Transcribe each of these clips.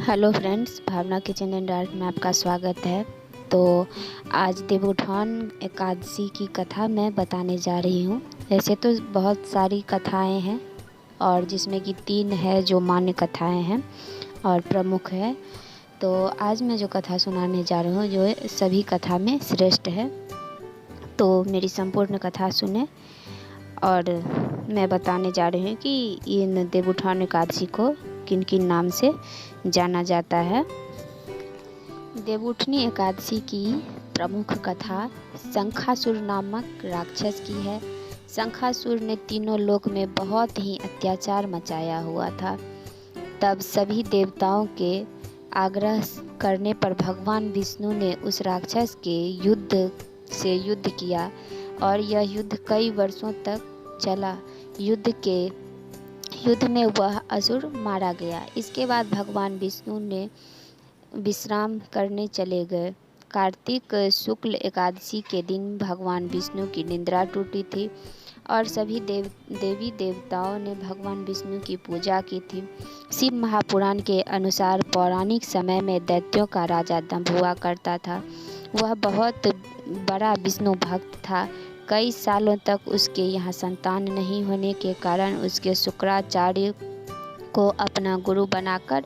Hello friends, Bhavna kitchen and art में आपका स्वागत है। तो आज देवउठान एकादशी की कथा मैं बताने जा रही हूँ। वैसे तो बहुत सारी कथाएं हैं और जिसमें कि 3 है जो मान्य कथाएं हैं और प्रमुख है। तो आज मैं जो कथा सुनाने जा रही हूँ जो सभी कथा में श्रेष्ठ है। तो मेरी संपूर्ण कथा सुने और मैं बताने जा रही हूँ कि इन देवउठान एकादशी को किन किन नाम से जाना जाता है। देवउठनी एकादशी की प्रमुख कथा शंखासुर नामक राक्षस की है। शंखासुर ने तीनों लोक में बहुत ही अत्याचार मचाया हुआ था। तब सभी देवताओं के आग्रह करने पर भगवान विष्णु ने उस राक्षस के युद्ध किया और यह युद्ध कई वर्षों तक चला। युद्ध में वह असुर मारा गया। इसके बाद भगवान विष्णु ने विश्राम करने चले गए। कार्तिक शुक्ल एकादशी के दिन भगवान विष्णु की निद्रा टूटी थी और सभी देवी देवताओं ने भगवान विष्णु की पूजा की थी। शिव महापुराण के अनुसार पौराणिक समय में दैत्यों का राजा दंभ हुआ करता था। वह बहुत बड़ा विष्णु भक्त था। कई सालों तक उसके यहाँ संतान नहीं होने के कारण उसके शुक्राचार्य को अपना गुरु बनाकर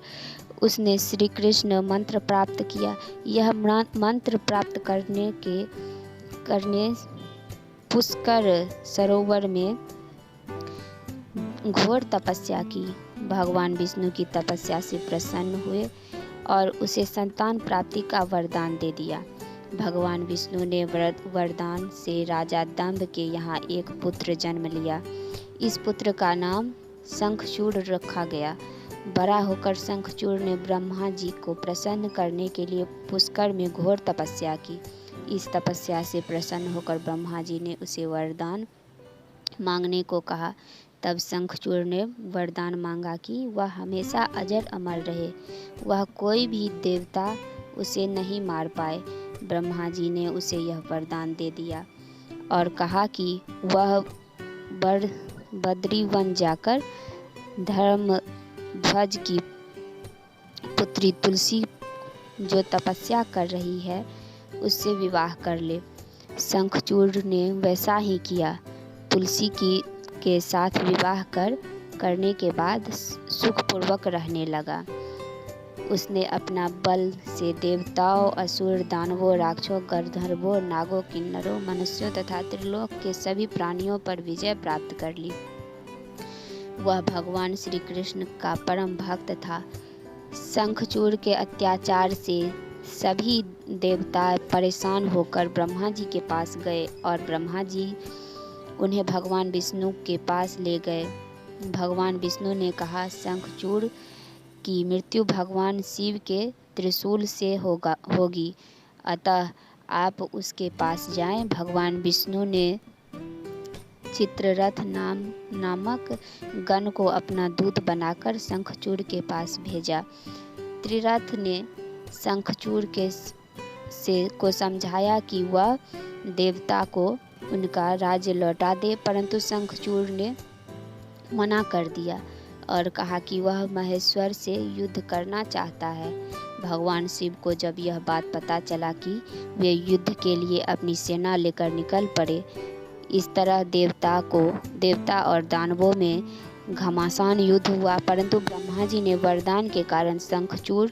उसने श्री कृष्ण मंत्र प्राप्त किया। यह मंत्र प्राप्त करने पुष्कर सरोवर में घोर तपस्या की। भगवान विष्णु की तपस्या से प्रसन्न हुए और उसे संतान प्राप्ति का वरदान दे दिया। भगवान विष्णु ने वरदान से राजा दंभ के यहाँ एक पुत्र जन्म लिया। इस पुत्र का नाम शंखचूड़ रखा गया। बड़ा होकर शंखचूड़ ने ब्रह्मा जी को प्रसन्न करने के लिए पुष्कर में घोर तपस्या की। इस तपस्या से प्रसन्न होकर ब्रह्मा जी ने उसे वरदान मांगने को कहा। तब शंखचूड़ ने वरदान मांगा कि वह हमेशा अजर अमर रहे, वह कोई भी देवता उसे नहीं मार पाए। ब्रह्मा जी ने उसे यह वरदान दे दिया और कहा कि वह बद्री वन जाकर धर्मध्वज की पुत्री तुलसी जो तपस्या कर रही है उससे विवाह कर ले। शंखचूड़ ने वैसा ही किया। तुलसी के साथ विवाह करने के बाद सुखपूर्वक रहने लगा। उसने अपना बल से देवताओं, असुर, दानवों, राक्षसों, गंधर्वों, नागों, किन्नरों, मनुष्यों तथा त्रिलोक के सभी प्राणियों पर विजय प्राप्त कर ली। वह भगवान श्री कृष्ण का परम भक्त था। शंखचूड़ के अत्याचार से सभी देवता परेशान होकर ब्रह्मा जी के पास गए और ब्रह्मा जी उन्हें भगवान विष्णु के पास ले गए। भगवान विष्णु ने कहा, शंखचूड़ की मृत्यु भगवान शिव के त्रिशूल से होगी, अतः आप उसके पास जाएं। भगवान विष्णु ने चित्ररथ नामक गण को अपना दूत बनाकर शंखचूड़ के पास भेजा। त्रिरथ ने शंखचूड़ को समझाया कि वह देवता को उनका राज्य लौटा दे, परंतु शंखचूड़ ने मना कर दिया और कहा कि वह महेश्वर से युद्ध करना चाहता है। भगवान शिव को जब यह बात पता चला कि वे युद्ध के लिए अपनी सेना लेकर निकल पड़े। इस तरह देवता और दानवों में घमासान युद्ध हुआ, परंतु ब्रह्मा जी ने वरदान के कारण शंखचूड़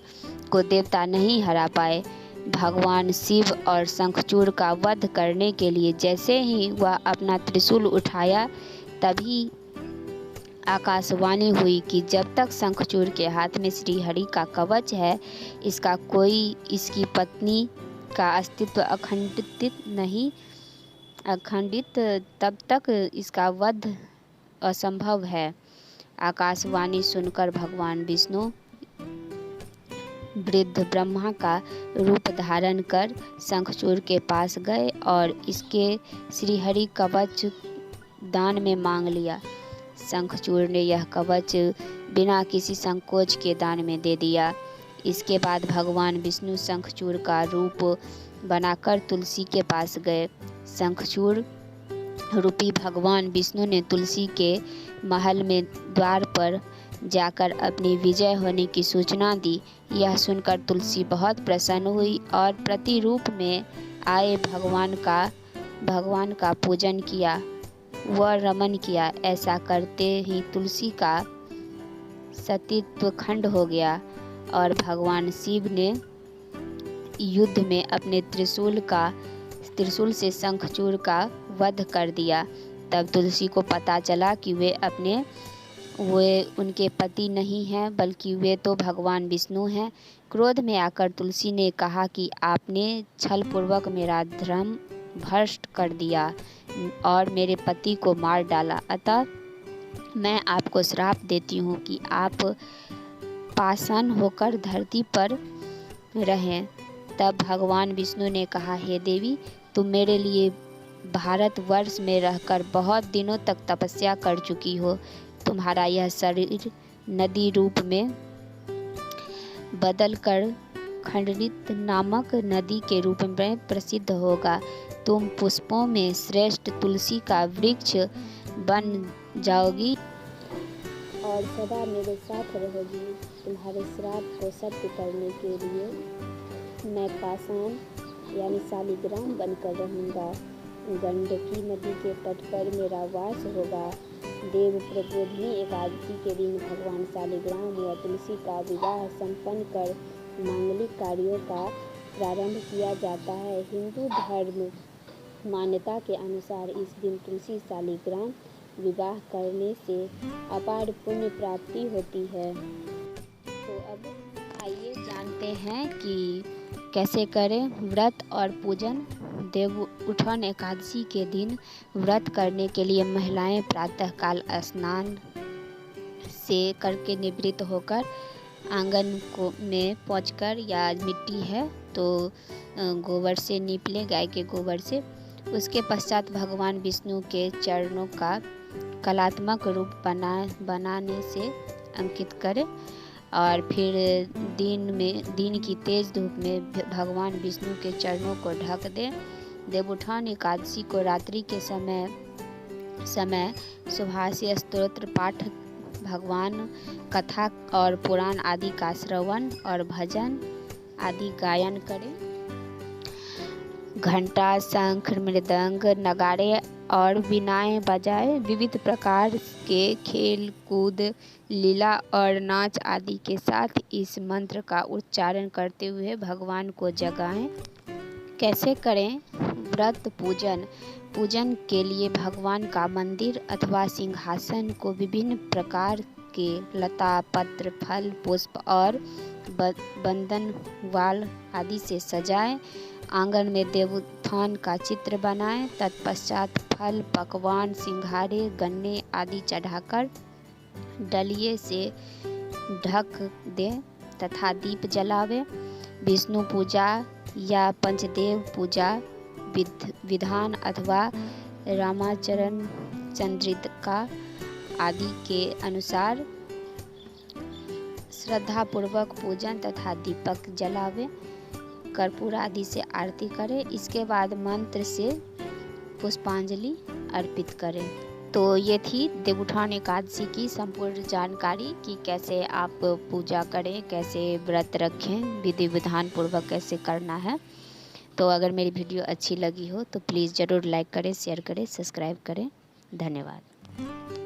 को देवता नहीं हरा पाए। भगवान शिव और शंखचूड़ का वध करने के लिए जैसे ही वह अपना त्रिशूल उठाया तभी आकाशवाणी हुई कि जब तक शंखचूड़ के हाथ में श्री हरि का कवच है, इसकी पत्नी का अस्तित्व अखंडित तब तक इसका वध असंभव है। आकाशवाणी सुनकर भगवान विष्णु वृद्ध ब्रह्मा का रूप धारण कर शंखचूड़ के पास गए और इसके श्रीहरि कवच दान में मांग लिया। शंखचूड़ ने यह कवच बिना किसी संकोच के दान में दे दिया। इसके बाद भगवान विष्णु शंखचूड़ का रूप बनाकर तुलसी के पास गए। शंखचूड़ रूपी भगवान विष्णु ने तुलसी के महल में द्वार पर जाकर अपनी विजय होने की सूचना दी। यह सुनकर तुलसी बहुत प्रसन्न हुई और प्रतिरूप में आए भगवान का पूजन किया व रमन किया। ऐसा करते ही तुलसी का सतीत्व खंड हो गया और भगवान शिव ने युद्ध में अपने त्रिशूल से शंखचूड़ का वध कर दिया। तब तुलसी को पता चला कि वे उनके पति नहीं हैं, बल्कि वे तो भगवान विष्णु हैं। क्रोध में आकर तुलसी ने कहा कि आपने छलपूर्वक मेरा धर्म भ्रष्ट कर दिया और मेरे पति को मार डाला, अतः मैं आपको श्राप देती हूँ कि आप पाषाण होकर धरती पर रहें। तब भगवान विष्णु ने कहा, हे देवी, तुम मेरे लिए भारतवर्ष में रहकर बहुत दिनों तक तपस्या कर चुकी हो। तुम्हारा यह शरीर नदी रूप में बदलकर खंडरित नामक नदी के रूप में प्रसिद्ध होगा। तुम पुष्पों में श्रेष्ठ तुलसी का वृक्ष बन जाओगी और सदा मेरे साथ रहोगी। तुम्हारे श्राप को सत्य करने के लिए मैं पाषाण यानी शालिग्राम बनकर रहूँगा। गंडकी नदी के तट पर मेरा वास होगा। देव प्रबोधिनी एकादशी के दिन भगवान शालिग्राम व तुलसी का विवाह संपन्न कर मांगलिक कार्यों का प्रारंभ किया जाता है। हिंदू धर्म मान्यता के अनुसार इस दिन तुलसी शालिग्राम विवाह करने से अपार पुण्य प्राप्ति होती है। तो अब आइए जानते हैं कि कैसे करें व्रत और पूजन। देवउठन एकादशी के दिन व्रत करने के लिए महिलाएं प्रातःकाल स्नान से करके निवृत्त होकर आंगन में पहुंचकर, या मिट्टी है तो गोबर से नीप लें, गाय के गोबर से। उसके पश्चात भगवान विष्णु के चरणों का कलात्मक रूप बनाने से अंकित करें और फिर दिन की तेज धूप में भगवान विष्णु के चरणों को ढक दें। देवउठन एकादशी को रात्रि के समय सुभाषी स्तोत्र पाठ, भगवान कथा और पुराण आदि का श्रवण और भजन आदि गायन करें। घंटा, शंख, मृदंग, नगाड़े और वीणाएं बजाएं। विविध प्रकार के खेल कूद, लीला और नाच आदि के साथ इस मंत्र का उच्चारण करते हुए भगवान को जगाएं। कैसे करें व्रत पूजन के लिए भगवान का मंदिर अथवा सिंहासन को विभिन्न प्रकार के लता, पत्र, फल, पुष्प और बंदन वाल आदि से सजाएं। आंगन में देवउत्थान का चित्र बनाएं। तत्पश्चात फल, पकवान, सिंघाड़े, गन्ने आदि चढ़ाकर डलिये से ढक दें तथा दीप जलावें। विष्णु पूजा या पंचदेव पूजा विधान अथवा रामाचरण चंद्रिका आदि के अनुसार श्रद्धापूर्वक पूजन तथा दीपक जलावें। कर्पूर आदि से आरती करें। इसके बाद मंत्र से पुष्पांजलि अर्पित करें। तो ये थी देवउठन एकादशी की संपूर्ण जानकारी कि कैसे आप पूजा करें, कैसे व्रत रखें, विधि विधान पूर्वक कैसे करना है। तो अगर मेरी वीडियो अच्छी लगी हो तो प्लीज़ ज़रूर लाइक करें, शेयर करें, सब्सक्राइब करें। धन्यवाद।